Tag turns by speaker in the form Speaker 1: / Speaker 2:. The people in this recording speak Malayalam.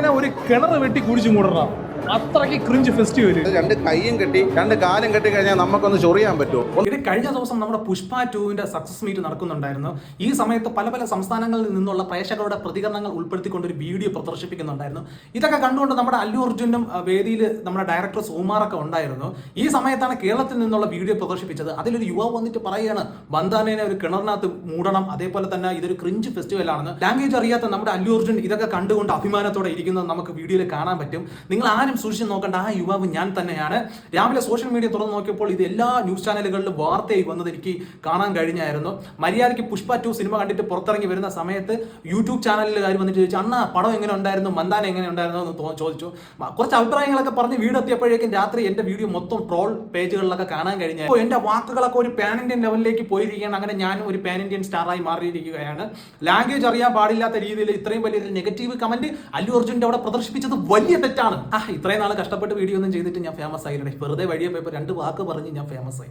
Speaker 1: തന്നെ ഒരു കിണർ വെട്ടി കുഴിച്ചു മൂടണം. അത്രയ്ക്ക് ക്രിഞ്ച് ഫെസ്റ്റിവൽ.
Speaker 2: രണ്ട് കൈയും കെട്ടി രണ്ട് കാലും കെട്ടി കഴിഞ്ഞാൽ നമുക്കൊന്ന് ചൊറിയാൻ പറ്റുമോ?
Speaker 3: ഇത് കഴിഞ്ഞ ദിവസം നമ്മുടെ പുഷ്പ 2 സക്സസ് മീറ്റ് നടക്കുന്നുണ്ടായിരുന്നു. ഈ സമയത്ത് പല പല സംസ്ഥാനങ്ങളിൽ നിന്നുള്ള പ്രേക്ഷകരുടെ പ്രതികരണങ്ങൾ ഉൾപ്പെടുത്തിക്കൊണ്ട് ഒരു വീഡിയോ പ്രദർശിപ്പിക്കുന്നുണ്ടായിരുന്നു. ഇതൊക്കെ കണ്ടുകൊണ്ട് നമ്മുടെ അല്ലു അർജുനും വേദിയിൽ നമ്മുടെ ഡയറക്ടർ സുകുമാറൊക്കെ ഉണ്ടായിരുന്നു. ഈ സമയത്താണ് കേരളത്തിൽ നിന്നുള്ള വീഡിയോ പ്രദർശിപ്പിച്ചത്. അതിലൊരു യുവാവ് വന്നിട്ട് പറയുകയാണ് ബന്ദാനേനെ ഒരു കിണറിനകത്ത് മൂടണം, അതേപോലെ തന്നെ ഇതൊരു ക്രിഞ്ച് ഫെസ്റ്റിവൽ ആണെന്ന്. ലാംഗ്വേജ് അറിയാത്ത നമ്മുടെ അല്ലു അർജുൻ ഇതൊക്കെ കണ്ടുകൊണ്ട് അഭിമാനത്തോടെ ഇരിക്കുന്നത് നമുക്ക് വീഡിയോയിൽ കാണാൻ പറ്റും. നിങ്ങൾ ആരും സൂക്ഷിച്ച് നോക്കേണ്ട, ആ യുവാവ് ഞാൻ തന്നെയാണ്. രാവിലെ സോഷ്യൽ മീഡിയ തുറന്നു നോക്കിയപ്പോൾ ഇത് എല്ലാ ന്യൂസ് ചാനലുകളിലും വാർത്തയായി വന്നത് എനിക്ക് കാണാൻ കഴിഞ്ഞായിരുന്നു. മര്യാദയ്ക്ക് പുഷ്പ 2 സിനിമ കണ്ടിട്ട് പുറത്തിറങ്ങി വരുന്ന സമയത്ത് യൂട്യൂബ് ചാനലിലുകാർ വന്നിട്ട് ചോദിച്ചു, അണ്ണാ പടം എങ്ങനെ ഉണ്ടായിരുന്നു, മന്ദാന എങ്ങനെ ഉണ്ടായിരുന്നു എന്ന് ചോദിച്ചു. കുറച്ച് അഭിപ്രായങ്ങളൊക്കെ പറഞ്ഞ് വീടെത്തിയപ്പോഴേക്കും രാത്രി എന്റെ വീഡിയോ മൊത്തം ട്രോൾ പേജുകളിലൊക്കെ കാണാൻ കഴിഞ്ഞു. എന്റെ വാക്കുകളൊക്കെ ഒരു പാൻ ഇന്ത്യൻ ലെവലിലേക്ക് പോയിരിക്കുകയാണ്. അങ്ങനെ ഞാൻ ഒരു പാൻ ഇന്ത്യൻ സ്റ്റാറായി മാറിയിരിക്കുകയാണ്. ലാംഗ്വേജ് അറിയാൻ പാടില്ലാത്ത രീതിയിൽ ഇത്രയും വലിയൊരു നെഗറ്റീവ് കമന്റ് അല്ലു അർജുന്റെ അവിടെ പ്രദർശിപ്പിച്ചത് വലിയ തെറ്റാണ്. ഇത്രയും നാൾ കഷ്ടപ്പെട്ട് വീഡിയോ ഒന്നും ചെയ്തിട്ട് ഞാൻ ഫേമസ് ആയില്ലേ? വെറുതെ വഴിയെ പോയപ്പോൾ 2 വാക്ക് പറഞ്ഞ് ഞാൻ ഫേമസ് ആയി.